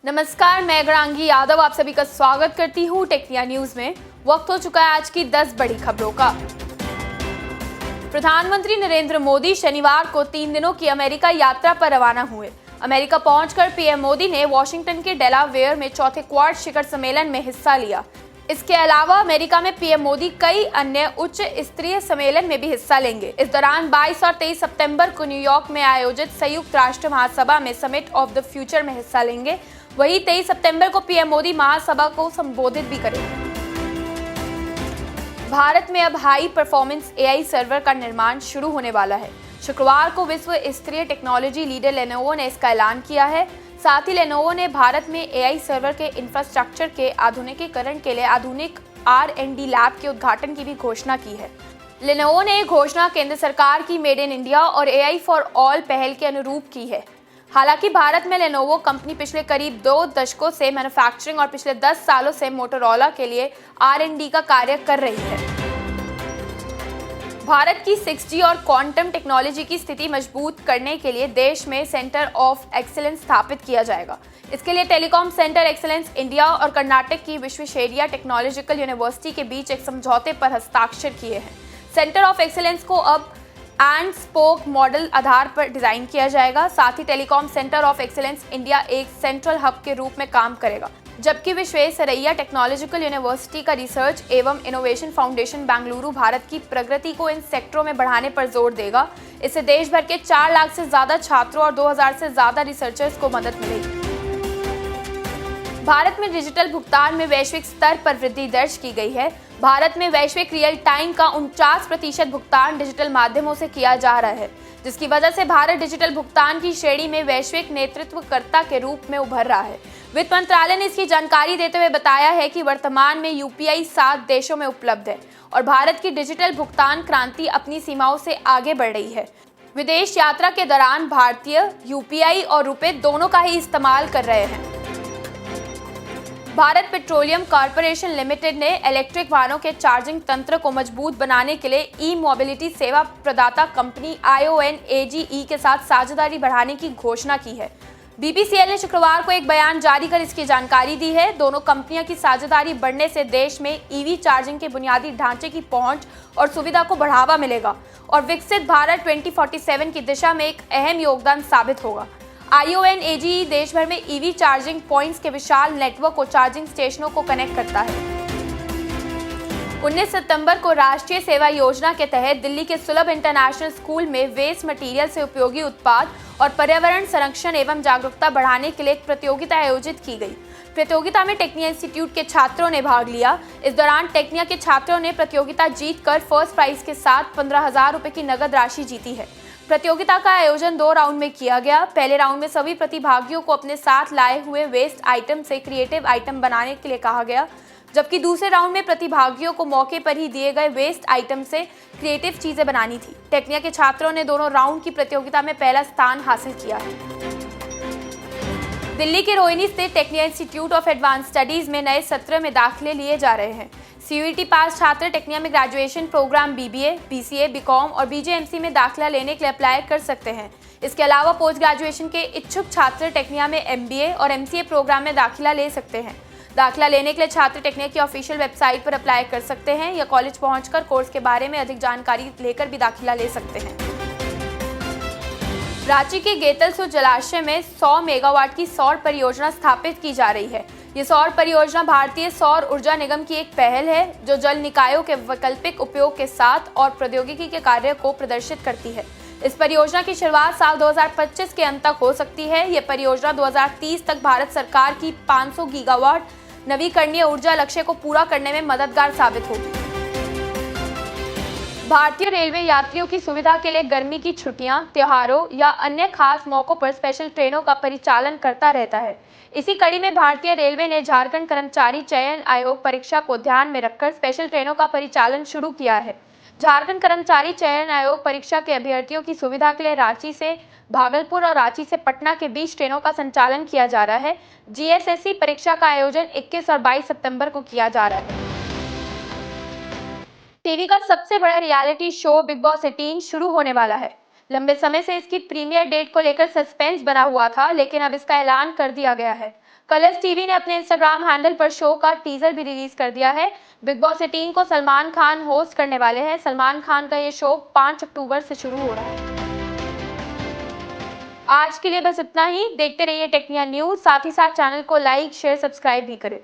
नमस्कार, मैं गणांगी यादव आप सभी का स्वागत करती हूँ टेक्निया न्यूज में। वक्त हो चुका है आज की 10 बड़ी खबरों का। प्रधानमंत्री नरेंद्र मोदी शनिवार को 3 दिनों की अमेरिका यात्रा पर रवाना हुए। अमेरिका पहुंचकर पीएम मोदी ने वॉशिंगटन के डेलावेयर में चौथे क्वाड शिखर सम्मेलन में हिस्सा लिया। इसके अलावा अमेरिका में पीएम मोदी कई अन्य उच्च स्तरीय सम्मेलन में भी हिस्सा लेंगे। इस दौरान 22 और 23 सितंबर को न्यूयॉर्क में आयोजित संयुक्त राष्ट्र महासभा में समिट ऑफ द फ्यूचर में हिस्सा लेंगे। वहीं 23 सितंबर को पीएम मोदी महासभा को संबोधित भी करेंगे। भारत में अब हाई परफॉर्मेंस एआई सर्वर का निर्माण शुरू होने वाला है। शुक्रवार को विश्व स्तरीय टेक्नोलॉजी लीडर लेनोवो ने इसका ऐलान किया है। साथ ही लेनोवो ने भारत में एआई सर्वर के इंफ्रास्ट्रक्चर के आधुनिकीकरण के लिए आधुनिक R&D लैब के उद्घाटन की भी घोषणा की है। लेनोवो ने यह घोषणा केंद्र सरकार की मेड इन इंडिया और एआई फॉर ऑल पहल के अनुरूप की है। हालांकि भारत में लेनोवो कंपनी पिछले करीब 2 दशकों से मैन्युफैक्चरिंग और पिछले 10 सालों से मोटोरोला के लिए R&D का कार्य कर रही है। भारत की 6G और क्वांटम टेक्नोलॉजी की स्थिति मजबूत करने के लिए देश में सेंटर ऑफ एक्सीलेंस स्थापित किया जाएगा। इसके लिए टेलीकॉम सेंटर एक्सीलेंस इंडिया और कर्नाटक की विश्वेश्वरैया टेक्नोलॉजिकल यूनिवर्सिटी के बीच एक समझौते पर हस्ताक्षर किए हैं। सेंटर ऑफ एक्सीलेंस को अब एंड स्पोक मॉडल आधार पर डिजाइन किया जाएगा। साथ ही telecom centre of excellence India एक सेंट्रल हब के रूप में काम करेगा, जबकि विश्वेश्वरैया टेक्नोलॉजिकल यूनिवर्सिटी का रिसर्च एवं इनोवेशन फाउंडेशन बेंगलुरु भारत की प्रगति को इन सेक्टरों में बढ़ाने पर जोर देगा। इससे देश भर के 4 लाख से ज्यादा छात्रों और 2000 से ज्यादा रिसर्चर्स को मदद मिलेगी। भारत में डिजिटल भुगतान में वैश्विक स्तर पर वृद्धि दर्ज की गई है। भारत में वैश्विक रियल टाइम का 49% भुगतान डिजिटल माध्यमों से किया जा रहा है, जिसकी वजह से भारत डिजिटल भुगतान की श्रेणी में वैश्विक नेतृत्वकर्ता के रूप में उभर रहा है। वित्त मंत्रालय ने इसकी जानकारी देते हुए बताया है कि वर्तमान में यूपीआई 7 देशों में उपलब्ध है और भारत की डिजिटल भुगतान क्रांति अपनी सीमाओं से आगे बढ़ रही है। विदेश यात्रा के दौरान भारतीय यूपीआई और रुपए दोनों का ही इस्तेमाल कर रहे हैं। भारत पेट्रोलियम कॉर्पोरेशन लिमिटेड ने इलेक्ट्रिक वाहनों के चार्जिंग तंत्र को मजबूत बनाने के लिए ई मोबिलिटी सेवा प्रदाता कंपनी IONAGE के साथ साझेदारी बढ़ाने की घोषणा की है। BPCL ने शुक्रवार को एक बयान जारी कर इसकी जानकारी दी है। दोनों कंपनियों की साझेदारी बढ़ने से देश में ईवी चार्जिंग के बुनियादी ढांचे की पहुंच और सुविधा को बढ़ावा मिलेगा और विकसित भारत 2047 की दिशा में एक अहम योगदान साबित होगा। IONAGE देश भर में ईवी चार्जिंग पॉइंट्स के विशाल नेटवर्क को चार्जिंग स्टेशनों को कनेक्ट करता है। 19 सितंबर को राष्ट्रीय सेवा योजना के तहत दिल्ली के सुलभ इंटरनेशनल स्कूल में वेस्ट मटेरियल से उपयोगी उत्पाद और पर्यावरण संरक्षण एवं जागरूकता बढ़ाने के लिए एक प्रतियोगिता आयोजित की गई। प्रतियोगिता में टेक्निया इंस्टीट्यूट के छात्रों ने भाग लिया। इस दौरान टेक्निया के छात्रों ने प्रतियोगिता जीतकर फर्स्ट प्राइज के साथ 15,000 रुपए की नगद राशि जीती है। प्रतियोगिता का आयोजन 2 राउंड में किया गया। पहले राउंड में सभी प्रतिभागियों को अपने साथ लाए हुए वेस्ट आइटम से क्रिएटिव आइटम बनाने के लिए कहा गया, जबकि दूसरे राउंड में प्रतिभागियों को मौके पर ही दिए गए वेस्ट आइटम से क्रिएटिव चीजें बनानी थी। टेक्निया के छात्रों ने दोनों राउंड की प्रतियोगिता में पहला स्थान हासिल किया है। दिल्ली के रोहिणी स्थित Tecnia institute of advance studies में नए सत्र में दाखिले लिए जा रहे हैं। CUET पास छात्र टेक्निया में graduation program BBA, BCA, BCom और BJMC में दाखिला लेने के लिए अप्लाई कर सकते हैं। इसके अलावा पोस्ट ग्रेजुएशन के इच्छुक छात्र टेक्निया में MBA और MCA प्रोग्राम में दाखिला ले सकते हैं। दाखिला लेने के लिए छात्र टेक्निया की ऑफिशियल वेबसाइट पर अप्लाई कर सकते हैं या कॉलेज पहुंचकर कोर्स के बारे में अधिक जानकारी लेकर भी दाखिला ले सकते हैं। रांची के गेतलसूर जलाशय में 100 मेगावाट की सौर परियोजना स्थापित की जा रही है। ये सौर परियोजना भारतीय सौर ऊर्जा निगम की एक पहल है जो जल निकायों के वैकल्पिक उपयोग के साथ और प्रौद्योगिकी के कार्य को प्रदर्शित करती है। इस परियोजना की शुरुआत साल 2025 के अंत तक हो सकती है। ये परियोजना 2030 तक भारत सरकार की 500 गीगावाट नवीकरणीय ऊर्जा लक्ष्य को पूरा करने में मददगार साबित होगी। भारतीय रेलवे यात्रियों की सुविधा के लिए गर्मी की छुट्टियां, त्योहारों या अन्य खास मौकों पर स्पेशल ट्रेनों का परिचालन करता रहता है। इसी कड़ी में भारतीय रेलवे ने झारखंड कर्मचारी चयन आयोग परीक्षा को ध्यान में रखकर स्पेशल ट्रेनों का परिचालन शुरू किया है। झारखंड कर्मचारी चयन आयोग परीक्षा के अभ्यर्थियों की सुविधा के लिए रांची से भागलपुर और रांची से पटना के बीच ट्रेनों का संचालन किया जा रहा है। GSSC परीक्षा का आयोजन 21 और 22 सितंबर को किया जा रहा है। टीवी का सबसे बड़ा रियलिटी शो बिग बॉस 18 शुरू होने वाला है। लंबे समय से इसकी प्रीमियर डेट को लेकर सस्पेंस बना हुआ था, लेकिन अब इसका ऐलान कर दिया गया है। कलर्स टीवी ने अपने इंस्टाग्राम हैंडल पर शो का टीजर भी रिलीज कर दिया है। बिग बॉस 18 को सलमान खान होस्ट करने वाले हैं। सलमान खान का ये शो 5 अक्टूबर से शुरू हो रहा है। आज के लिए बस इतना ही। देखते रहिए टेक्निया न्यूज, साथ ही साथ चैनल को लाइक, शेयर, सब्सक्राइब भी करें।